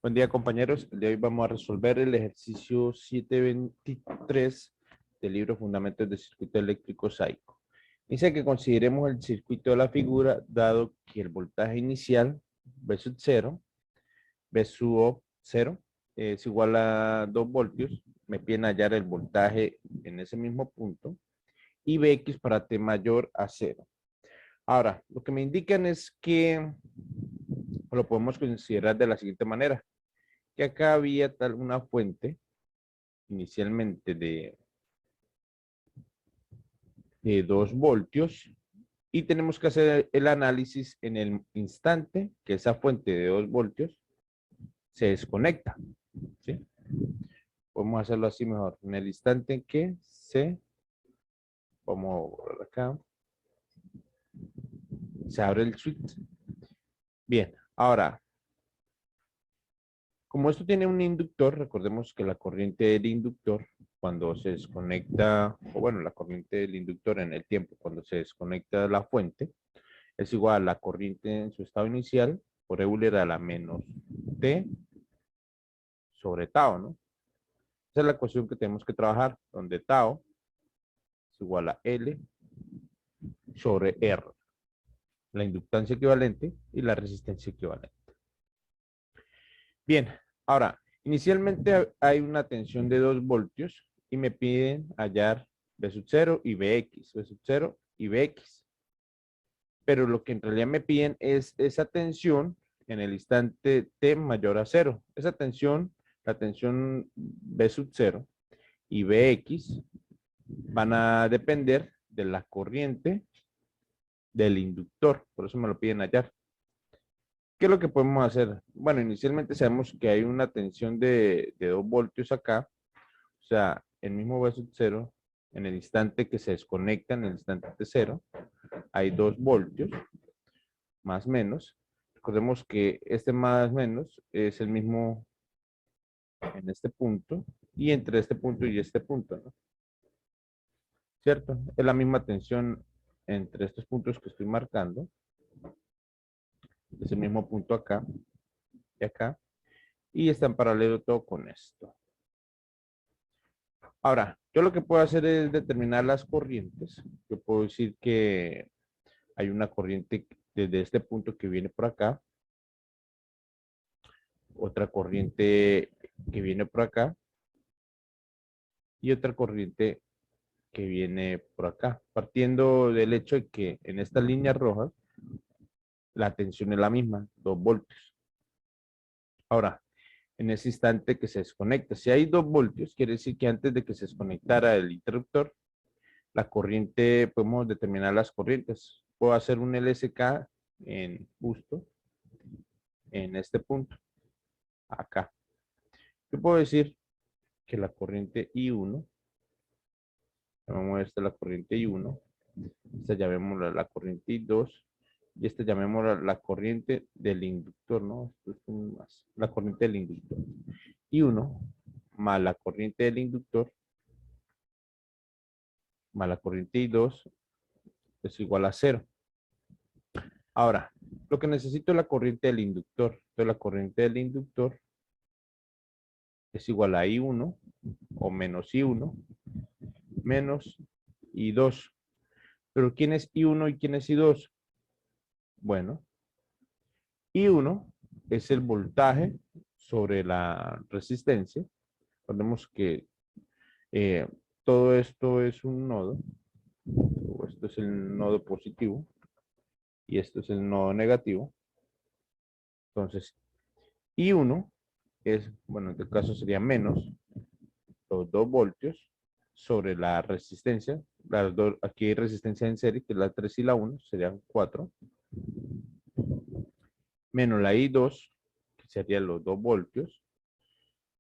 Buen día, compañeros. El día de hoy vamos a resolver el ejercicio 723 del libro Fundamentos del Circuito Eléctrico SAICO. Dice que consideremos el circuito de la figura dado que el voltaje inicial V sub 0, V sub O 0 es igual a 2 voltios. Me piden hallar el voltaje en ese mismo punto y Vx para T mayor a 0. Ahora, lo que me indican es que lo podemos considerar de la siguiente manera. Que acá había tal una fuente inicialmente de 2 voltios y tenemos que hacer el análisis en el instante que esa fuente de 2 voltios se desconecta. ¿Sí? Podemos hacerlo así mejor. En el instante en que vamos a borrar acá, se abre el switch. Bien, ahora, como esto tiene un inductor, recordemos que la corriente del inductor, cuando se desconecta, o bueno, la corriente del inductor en el tiempo, cuando se desconecta de la fuente, es igual a la corriente en su estado inicial por Euler a la menos T sobre tau, ¿no? Esa es la ecuación que tenemos que trabajar, donde tau es igual a L sobre R, la inductancia equivalente y la resistencia equivalente. Bien, ahora, inicialmente hay una tensión de 2 voltios y me piden hallar V sub 0 y Vx, V sub 0 y Vx. Pero lo que en realidad me piden es esa tensión en el instante T mayor a 0. Esa tensión, la tensión V sub 0 y Vx van a depender de la corriente del inductor. Por eso me lo piden hallar. ¿Qué es lo que podemos hacer? Bueno, inicialmente sabemos que hay una tensión de 2 voltios acá. O sea, el mismo V sub 0, en el instante que se desconecta, en el instante de 0, hay 2 voltios, más menos. Recordemos que este más menos es el mismo en este punto y entre este punto y este punto, ¿no? ¿Cierto? Es la misma tensión entre estos puntos que estoy marcando. Es el mismo punto acá y acá. Y está en paralelo todo con esto. Ahora, yo lo que puedo hacer es determinar las corrientes. Yo puedo decir que hay una corriente desde este punto que viene por acá. Otra corriente que viene por acá. Y otra corriente que viene por acá. Partiendo del hecho de que en estas líneas rojas la tensión es la misma, 2 voltios. Ahora, en ese instante que se desconecta, si hay 2 voltios, quiere decir que antes de que se desconectara el interruptor, la corriente, podemos determinar las corrientes. Puedo hacer un LSK en justo en este punto, acá. Yo puedo decir que la corriente I1, llamamos esta la corriente I1, esta llamémosla la corriente I2, y esta llamémosla la corriente del inductor, ¿no? Esto es más, la corriente del inductor. I1 más la corriente del inductor más la corriente I2 es igual a 0. Ahora, lo que necesito es la corriente del inductor. Entonces, la corriente del inductor es igual a I1 o menos I1 menos I2. Pero ¿quién es I1 y quién es I2? Bueno, I1 es el voltaje sobre la resistencia. Recordemos que eh, todo esto es un nodo. Esto es el nodo positivo y esto es el nodo negativo. Entonces, I1 es, bueno, en este caso sería menos los 2 voltios sobre la resistencia. Las dos, aquí hay resistencia en serie, que es la 3 y la 1, serían 4. Menos la I2, que serían los 2 voltios,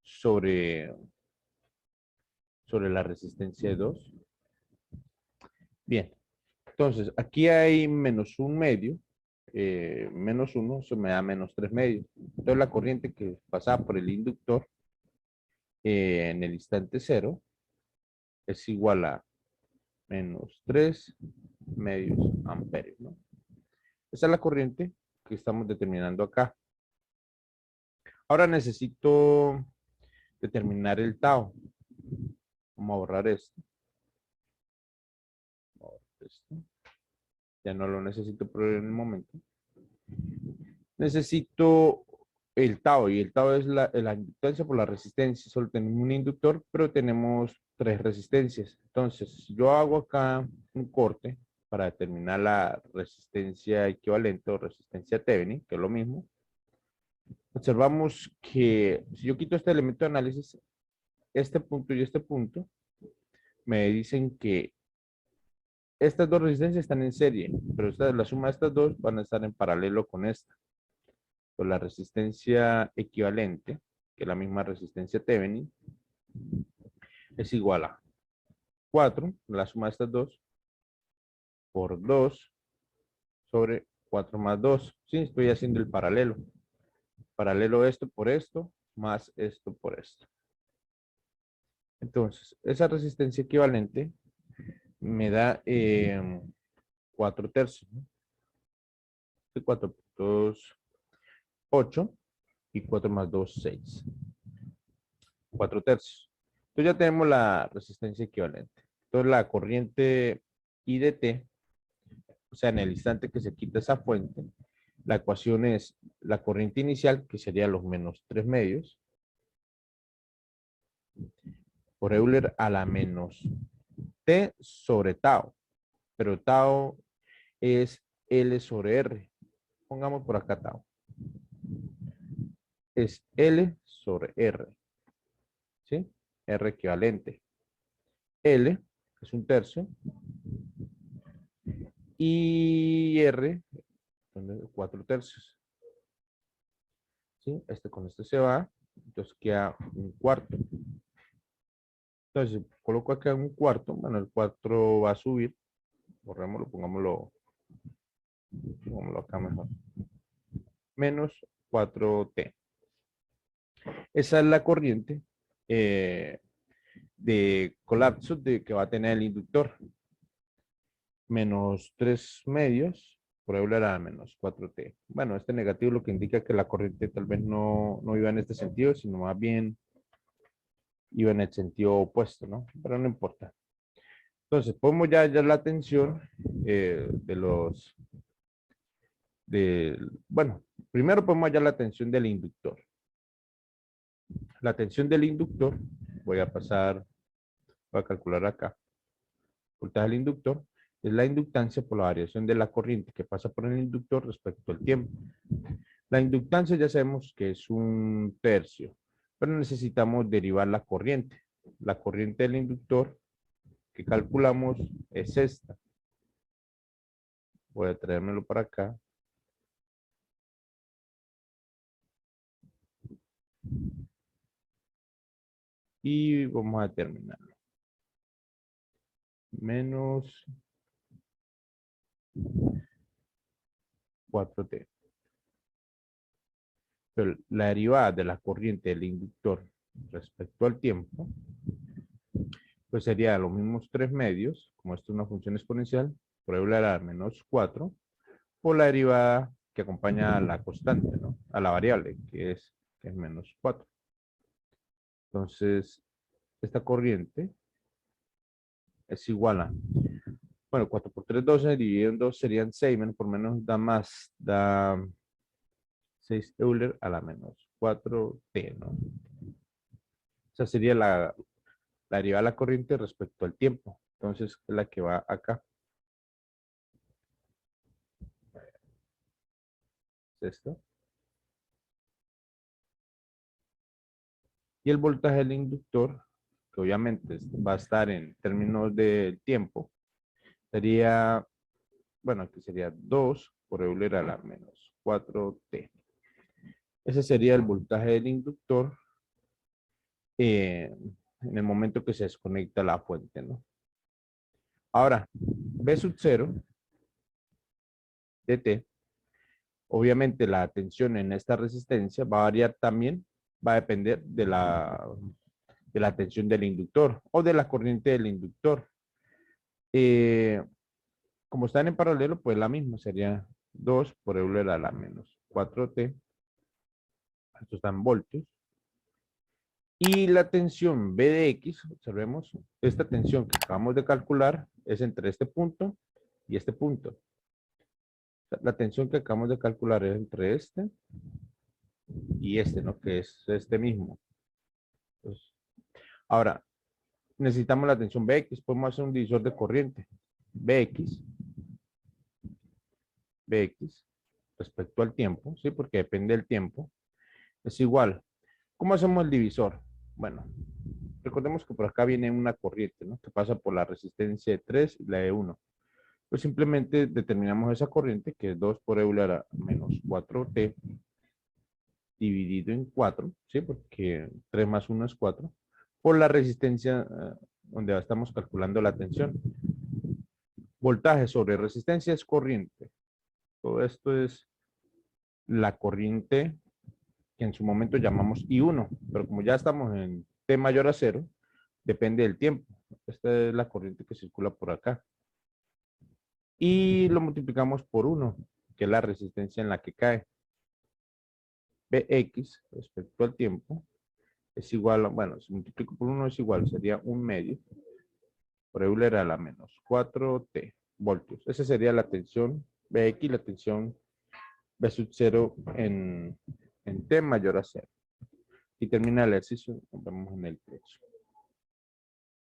sobre la resistencia de 2. Bien, entonces aquí hay menos 1 medio, menos 1, eso me da menos 3 medios. Entonces la corriente que pasa por el inductor en el instante 0 es igual a menos 3 medios amperios, ¿no? Esa es la corriente que estamos determinando acá. Ahora necesito determinar el tau. Vamos a borrar esto. Ya no lo necesito por el momento. Necesito el tau, y el tau es la inductancia por la resistencia. Solo tenemos un inductor, pero tenemos 3 resistencias. Entonces, yo hago acá un corte para determinar la resistencia equivalente o resistencia Thevenin, que es lo mismo. Observamos que si yo quito este elemento de análisis, este punto y este punto, me dicen que estas dos resistencias están en serie, pero la suma de estas dos van a estar en paralelo con esta. Pues la resistencia equivalente, que es la misma resistencia Thevenin, es igual a 4, la suma de estas dos, por 2 sobre 4 más 2. Sí, estoy haciendo el paralelo. Paralelo esto, más esto por esto. Entonces, esa resistencia equivalente me da 4 tercios, ¿no? 4 puntos 8 y 4 más 2, 6. 4 tercios. Entonces ya tenemos la resistencia equivalente. Entonces la corriente I de T, o sea, en el instante que se quita esa fuente, la ecuación es la corriente inicial, que sería los menos 3 medios, por Euler a la menos T sobre tau. Pero tau es L sobre R. Pongamos por acá tau. Es L sobre R. ¿Sí? R equivalente. L es un tercio. Y R, 4 tercios. ¿Sí? Este con este se va. Entonces queda un cuarto. Entonces, coloco acá un cuarto. Bueno, el 4 va a subir. Borrémoslo, pongámoslo acá mejor. Menos 4T. Esa es la corriente de colapso que va a tener el inductor. Menos 3 medios por Euler a menos 4T. Bueno, este negativo lo que indica que la corriente tal vez no iba en este sentido, sino más bien iba en el sentido opuesto, ¿no? Pero no importa. Entonces, podemos ya hallar la tensión bueno, primero podemos hallar la tensión del inductor. La tensión del inductor, voy a calcular acá. Voltaje del inductor es la inductancia por la variación de la corriente que pasa por el inductor respecto al tiempo. La inductancia ya sabemos que es un tercio, pero necesitamos derivar la corriente. La corriente del inductor que calculamos es esta. Voy a traérmelo para acá. Y vamos a determinarlo. Menos 4T. Pero la derivada de la corriente del inductor respecto al tiempo, pues sería los mismos 3 medios, como esto es una función exponencial, por Euler a menos 4, por la derivada que acompaña a la constante, ¿no? A la variable, que es menos 4. Entonces, esta corriente es igual a, bueno, 4 por 3, 12, dividido en 2 serían 6, menos por menos da más, da 6 Euler a la menos 4T, ¿no? Esa sería la derivada de la corriente respecto al tiempo. Entonces, es la que va acá. Es esto. Y el voltaje del inductor, que obviamente va a estar en términos de tiempo, sería, bueno, aquí sería 2 por Euler a la menos 4T. Ese sería el voltaje del inductor en el momento que se desconecta la fuente, ¿no? Ahora, B sub 0 de T, obviamente la tensión en esta resistencia va a variar también, va a depender de la tensión del inductor o de la corriente del inductor. Como están en paralelo, pues la misma sería 2 por Euler a la menos 4T Esto está en voltios. Y la tensión B de X, observemos, esta tensión que acabamos de calcular es entre este punto y este punto. La tensión que acabamos de calcular es entre este y este, ¿no? Que es este mismo. Entonces, ahora, necesitamos la tensión Bx, podemos hacer un divisor de corriente. Bx respecto al tiempo, ¿sí? Porque depende del tiempo, es igual. ¿Cómo hacemos el divisor? Bueno, recordemos que por acá viene una corriente, ¿no? Que pasa por la resistencia de 3 y la de 1. Pues simplemente determinamos esa corriente, que es 2 por Euler a menos 4T, dividido en 4, ¿sí? Porque 3 más 1 es 4, por la resistencia donde estamos calculando la tensión. Voltaje sobre resistencia es corriente. Todo esto es la corriente que en su momento llamamos I1, pero como ya estamos en T mayor a 0, depende del tiempo. Esta es la corriente que circula por acá. Y lo multiplicamos por 1, que es la resistencia en la que cae. Bx respecto al tiempo es igual, bueno, si multiplico por 1 es igual, sería 1/2 por Euler a la menos 4T voltios. Esa sería la tensión Bx, la tensión B sub 0 en T mayor a 0. Y termina el ejercicio, nos vemos en el próximo.